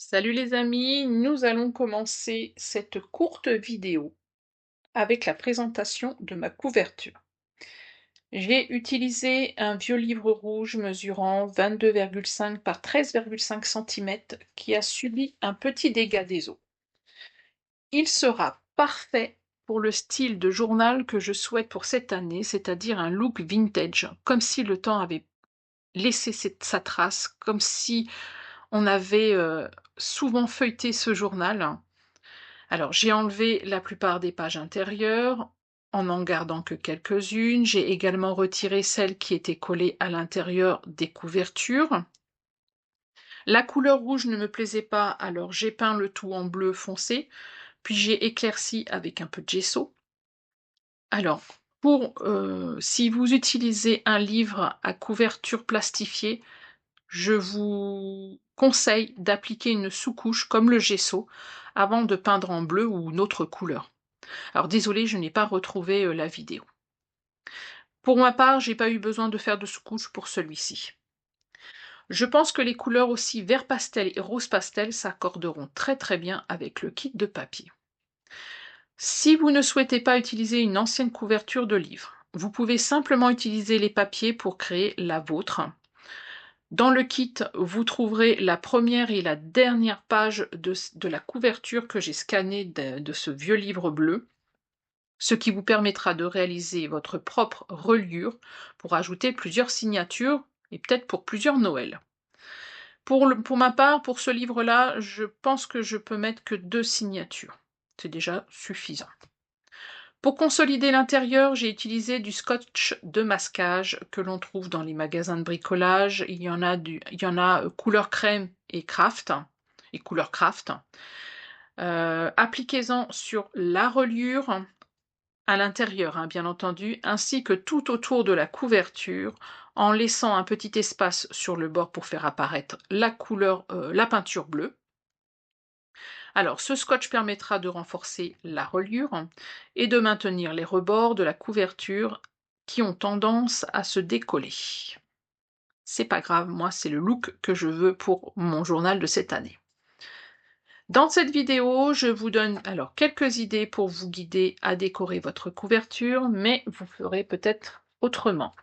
Salut les amis, nous allons commencer cette courte vidéo avec la présentation de ma couverture. J'ai utilisé un vieux livre rouge mesurant 22,5 par 13,5 cm qui a subi un petit dégât des eaux. Il sera parfait pour le style de journal que je souhaite pour cette année, c'est-à-dire un look vintage, comme si le temps avait laissé sa trace, comme si on avait souvent feuilleté ce journal. Alors, j'ai enlevé la plupart des pages intérieures, en n'en gardant que quelques-unes. J'ai également retiré celles qui étaient collées à l'intérieur des couvertures. La couleur rouge ne me plaisait pas, alors j'ai peint le tout en bleu foncé, puis j'ai éclairci avec un peu de gesso. Alors, si vous utilisez un livre à couverture plastifiée, je vous conseille d'appliquer une sous-couche comme le gesso avant de peindre en bleu ou une autre couleur. Alors désolé, je n'ai pas retrouvé la vidéo. Pour ma part, j'ai pas eu besoin de faire de sous-couche pour celui-ci. Je pense que les couleurs aussi vert pastel et rose pastel s'accorderont très bien avec le kit de papier. Si vous ne souhaitez pas utiliser une ancienne couverture de livre, vous pouvez simplement utiliser les papiers pour créer la vôtre. Dans le kit, vous trouverez la première et la dernière page de la couverture que j'ai scannée de ce vieux livre bleu, ce qui vous permettra de réaliser votre propre reliure pour ajouter plusieurs signatures et peut-être pour plusieurs Noëls. Pour ma part, pour ce livre-là, je pense que je peux mettre que 2 signatures. C'est déjà suffisant. Pour consolider l'intérieur, j'ai utilisé du scotch de masquage que l'on trouve dans les magasins de bricolage. Il y en a couleur crème et craft, et couleur craft. Appliquez-en sur la reliure, à l'intérieur, bien entendu, ainsi que tout autour de la couverture, en laissant un petit espace sur le bord pour faire apparaître la peinture bleue. Alors, ce scotch permettra de renforcer la reliure et de maintenir les rebords de la couverture qui ont tendance à se décoller. C'est pas grave, moi c'est le look que je veux pour mon journal de cette année. Dans cette vidéo, je vous donne alors quelques idées pour vous guider à décorer votre couverture, mais vous ferez peut-être autrement.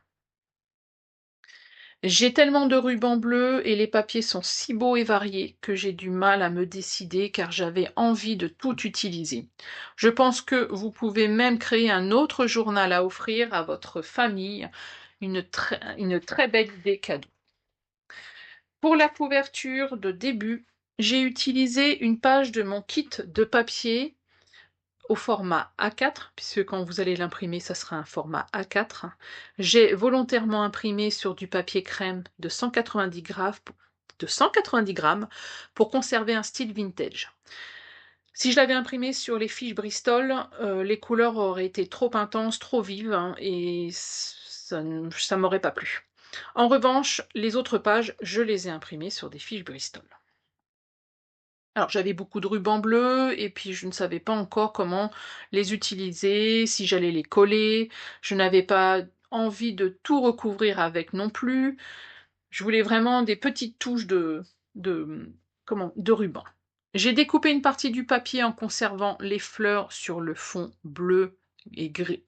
J'ai tellement de rubans bleus et les papiers sont si beaux et variés que j'ai du mal à me décider car j'avais envie de tout utiliser. Je pense que vous pouvez même créer un autre journal à offrir à votre famille, une très belle idée cadeau. Pour la couverture de début, j'ai utilisé une page de mon kit de papier au format A4, puisque quand vous allez l'imprimer, ça sera un format A4. J'ai volontairement imprimé sur du papier crème de 190 grammes pour conserver un style vintage. Si je l'avais imprimé sur les fiches Bristol, les couleurs auraient été trop intenses, trop vives, et ça ne m'aurait pas plu. En revanche, les autres pages, je les ai imprimées sur des fiches Bristol. Alors j'avais beaucoup de rubans bleus et puis je ne savais pas encore comment les utiliser, si j'allais les coller. Je n'avais pas envie de tout recouvrir avec non plus. Je voulais vraiment des petites touches de ruban. J'ai découpé une partie du papier en conservant les fleurs sur le fond bleu et gris,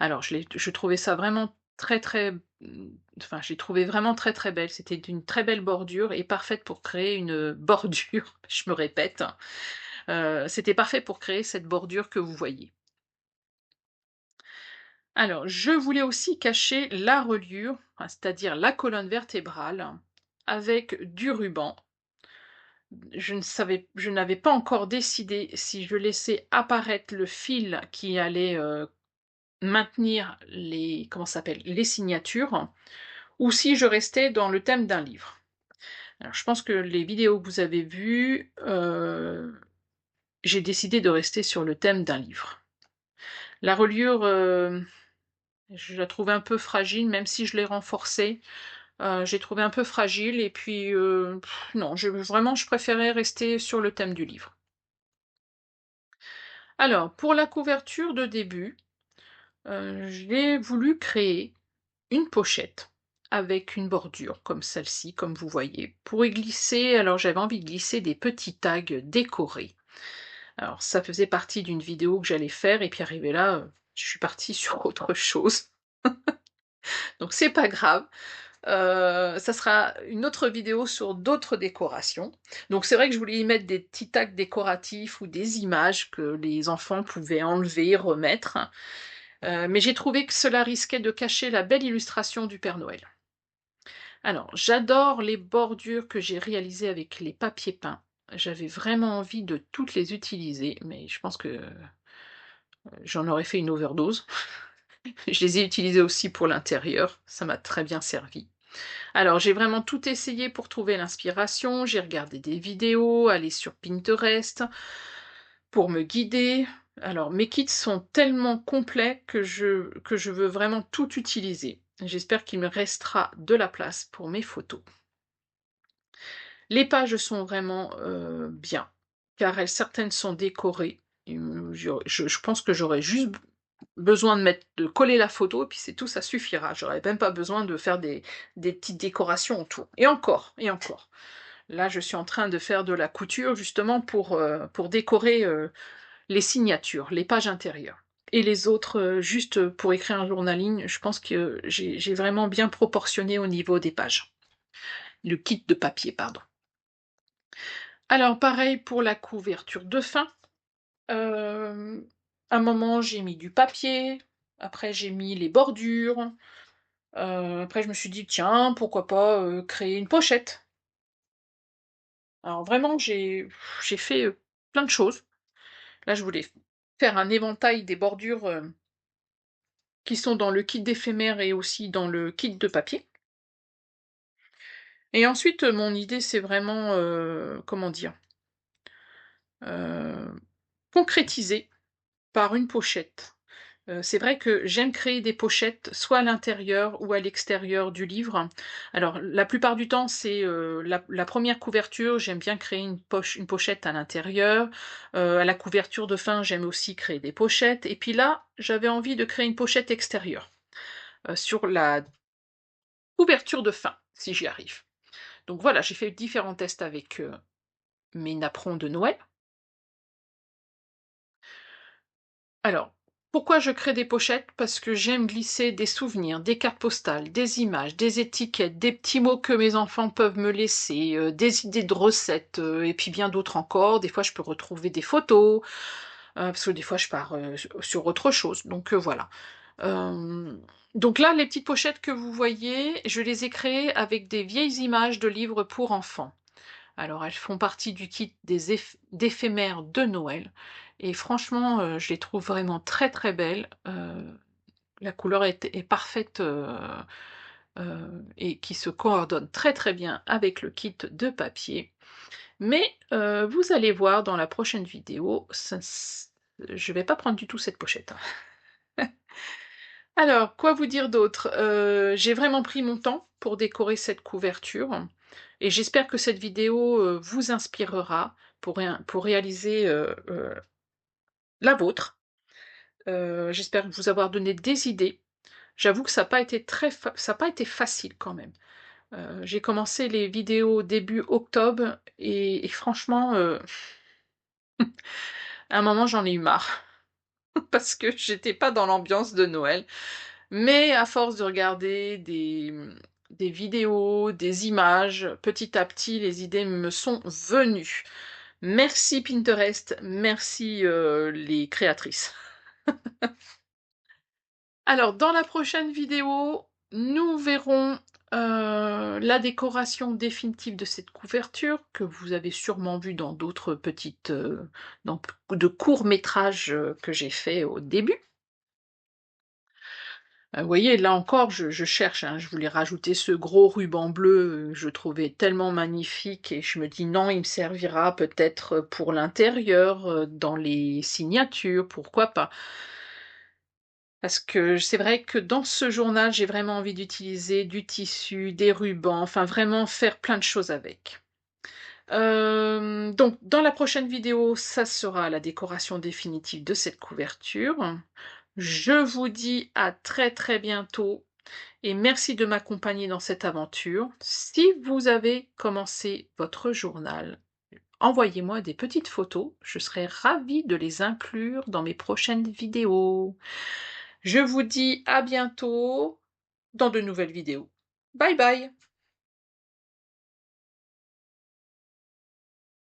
Alors je trouvais ça vraiment j'ai trouvé vraiment très belle. C'était d'une très belle bordure et parfaite pour créer une bordure. Je me répète. C'était parfait pour créer cette bordure que vous voyez. Alors, je voulais aussi cacher la reliure, c'est-à-dire la colonne vertébrale, avec du ruban. Je n'avais pas encore décidé si je laissais apparaître le fil qui allait maintenir les signatures, ou si je restais dans le thème d'un livre. Alors, je pense que les vidéos que vous avez vues, j'ai décidé de rester sur le thème d'un livre. La reliure, je la trouve un peu fragile, même si je l'ai renforcée. J'ai trouvé un peu fragile, et puis non, vraiment, je préférais rester sur le thème du livre. Alors, pour la couverture de début, j'ai voulu créer une pochette avec une bordure comme celle-ci, comme vous voyez. Pour y glisser, alors j'avais envie de glisser des petits tags décorés. Alors ça faisait partie d'une vidéo que j'allais faire et puis arrivé là, je suis partie sur autre chose. Donc c'est pas grave. Ça sera une autre vidéo sur d'autres décorations. Donc c'est vrai que je voulais y mettre des petits tags décoratifs ou des images que les enfants pouvaient enlever, remettre. Mais j'ai trouvé que cela risquait de cacher la belle illustration du Père Noël. Alors, j'adore les bordures que j'ai réalisées avec les papiers peints. J'avais vraiment envie de toutes les utiliser, mais je pense que j'en aurais fait une overdose. Je les ai utilisées aussi pour l'intérieur, ça m'a très bien servi. Alors, j'ai vraiment tout essayé pour trouver l'inspiration, j'ai regardé des vidéos, allé sur Pinterest pour me guider. Alors, mes kits sont tellement complets que je veux vraiment tout utiliser. J'espère qu'il me restera de la place pour mes photos. Les pages sont vraiment, bien, car certaines sont décorées. Je pense que j'aurais juste besoin de coller la photo et puis c'est tout, ça suffira. J'aurais même pas besoin de faire des petites décorations autour. Et encore, et encore. Là, je suis en train de faire de la couture justement pour décorer, les signatures, les pages intérieures. Et les autres, juste pour écrire un journaling, je pense que j'ai vraiment bien proportionné au niveau des pages. Le kit de papier, pardon. Alors pareil pour la couverture de fin. À un moment, j'ai mis du papier, après j'ai mis les bordures, après je me suis dit: «Tiens, pourquoi pas, créer une pochette?» Alors vraiment, j'ai fait, plein de choses. Là, je voulais faire un éventail des bordures, qui sont dans le kit d'éphémère et aussi dans le kit de papier. Et ensuite, mon idée, c'est vraiment, comment dire? Heu, concrétiser par une pochette. C'est vrai que j'aime créer des pochettes soit à l'intérieur ou à l'extérieur du livre. Alors la plupart du temps, c'est, la 1re couverture, j'aime bien créer une pochette à l'intérieur. À la couverture de fin, j'aime aussi créer des pochettes et puis là, j'avais envie de créer une pochette extérieure, sur la couverture de fin, si j'y arrive. Donc voilà, j'ai fait différents tests avec, mes napperons de Noël. Alors, pourquoi je crée des pochettes? Parce que j'aime glisser des souvenirs, des cartes postales, des images, des étiquettes, des petits mots que mes enfants peuvent me laisser, des idées de recettes, et puis bien d'autres encore. Des fois, je peux retrouver des photos, parce que des fois, je pars, sur autre chose, donc voilà. Donc là, les petites pochettes que vous voyez, je les ai créées avec des vieilles images de livres pour enfants. Alors elles font partie du kit des d'éphémères de Noël et franchement, je les trouve vraiment très, très belles. La couleur est parfaite, et qui se coordonne très, très bien avec le kit de papier. Mais, vous allez voir dans la prochaine vidéo, je vais pas prendre du tout cette pochette, hein. Alors, quoi vous dire d'autre? J'ai vraiment pris mon temps pour décorer cette couverture et j'espère que cette vidéo, vous inspirera pour réaliser, la vôtre. J'espère vous avoir donné des idées. J'avoue que ça a pas été facile quand même. J'ai commencé les vidéos début octobre et franchement, à un moment j'en ai eu marre parce que j'étais pas dans l'ambiance de Noël. Mais à force de regarder des vidéos, des images, petit à petit, les idées me sont venues. Merci Pinterest, merci, les créatrices. Alors dans la prochaine vidéo, nous verrons, la décoration définitive de cette couverture, que vous avez sûrement vu dans d'autres petites, dans de courts métrages, que j'ai fait au début. Vous voyez, là encore, je cherche, hein, je voulais rajouter ce gros ruban bleu, je trouvais tellement magnifique et je me dis: «Non, il me servira peut-être pour l'intérieur, dans les signatures, pourquoi pas?» Parce que c'est vrai que dans ce journal, j'ai vraiment envie d'utiliser du tissu, des rubans, enfin vraiment faire plein de choses avec. Donc dans la prochaine vidéo, ça sera la décoration définitive de cette couverture. Je vous dis à très, très bientôt et merci de m'accompagner dans cette aventure. Si vous avez commencé votre journal, envoyez-moi des petites photos, je serai ravie de les inclure dans mes prochaines vidéos. Je vous dis à bientôt dans de nouvelles vidéos. Bye bye!